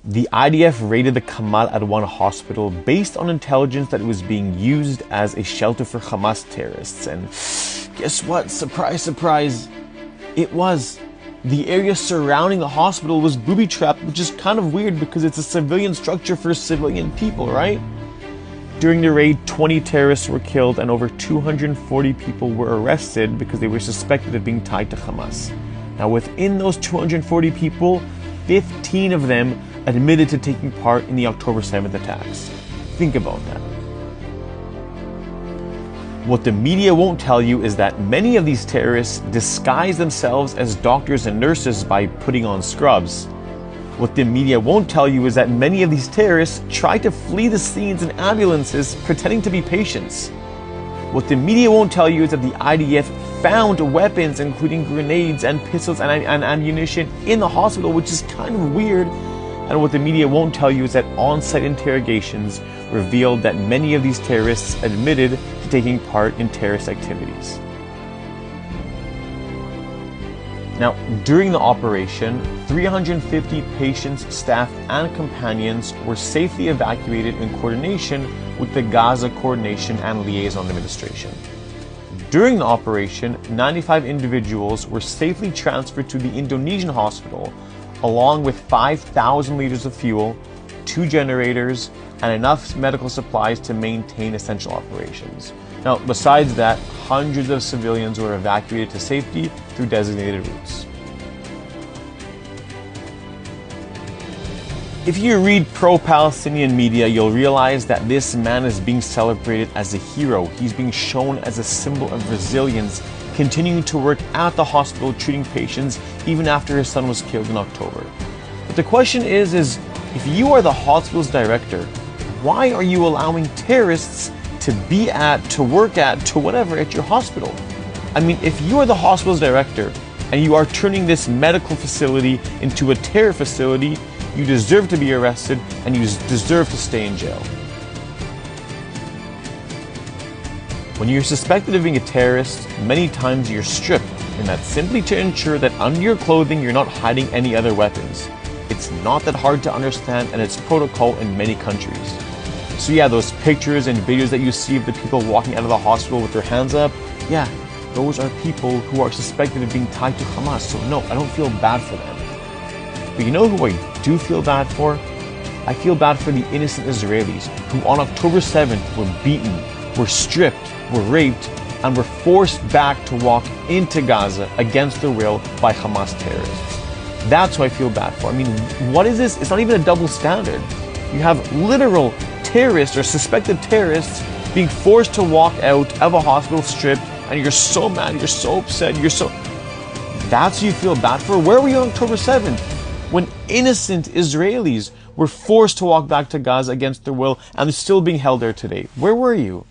The IDF raided the Kamal Adwan hospital based on intelligence that it was being used as a shelter for Hamas terrorists. And guess what? Surprise, surprise. It was. The area surrounding the hospital was booby-trapped, which is kind of weird because it's a civilian structure for civilian people, right? During the raid, 20 terrorists were killed and over 240 people were arrested because they were suspected of being tied to Hamas. Now, within those 240 people, 15 of them admitted to taking part in the October 7th attacks. Think about that. What the media won't tell you is that many of these terrorists disguise themselves as doctors and nurses by putting on scrubs. What the media won't tell you is that many of these terrorists try to flee the scenes in ambulances pretending to be patients. What the media won't tell you is that the IDF found weapons including grenades and pistols and ammunition in the hospital, which is kind of weird. And what the media won't tell you is that on-site interrogations revealed that many of these terrorists admitted to taking part in terrorist activities. Now, during the operation, 350 patients, staff, and companions were safely evacuated in coordination with the Gaza Coordination and Liaison Administration. During the operation, 95 individuals were safely transferred to the Indonesian hospital, along with 5,000 liters of fuel, 2 generators, and enough medical supplies to maintain essential operations. Now, besides that, hundreds of civilians were evacuated to safety through designated routes. If you read pro-Palestinian media, you'll realize that this man is being celebrated as a hero. He's being shown as a symbol of resilience, continuing to work at the hospital treating patients even after his son was killed in October. But the question is if you are the hospital's director, why are you allowing terrorists to be at, to work at, to whatever at your hospital? I mean, if you are the hospital's director and you are turning this medical facility into a terror facility, you deserve to be arrested and you deserve to stay in jail. When you're suspected of being a terrorist, many times you're stripped, and that's simply to ensure that under your clothing you're not hiding any other weapons. It's not that hard to understand, and it's protocol in many countries. So yeah, those pictures and videos that you see of the people walking out of the hospital with their hands up, yeah, those are people who are suspected of being tied to Hamas. So no, I don't feel bad for them. But you know who I do feel bad for? I feel bad for the innocent Israelis who on October 7th were beaten, were stripped, were raped, and were forced back to walk into Gaza against their will by Hamas terrorists. That's who I feel bad for. I mean, what is this? It's not even a double standard. You have literal terrorists or suspected terrorists being forced to walk out of a hospital stripped, and you're so mad, you're so upset, that's who you feel bad for? Where were you on October 7th? When innocent Israelis were forced to walk back to Gaza against their will and they're still being held there today. Where were you?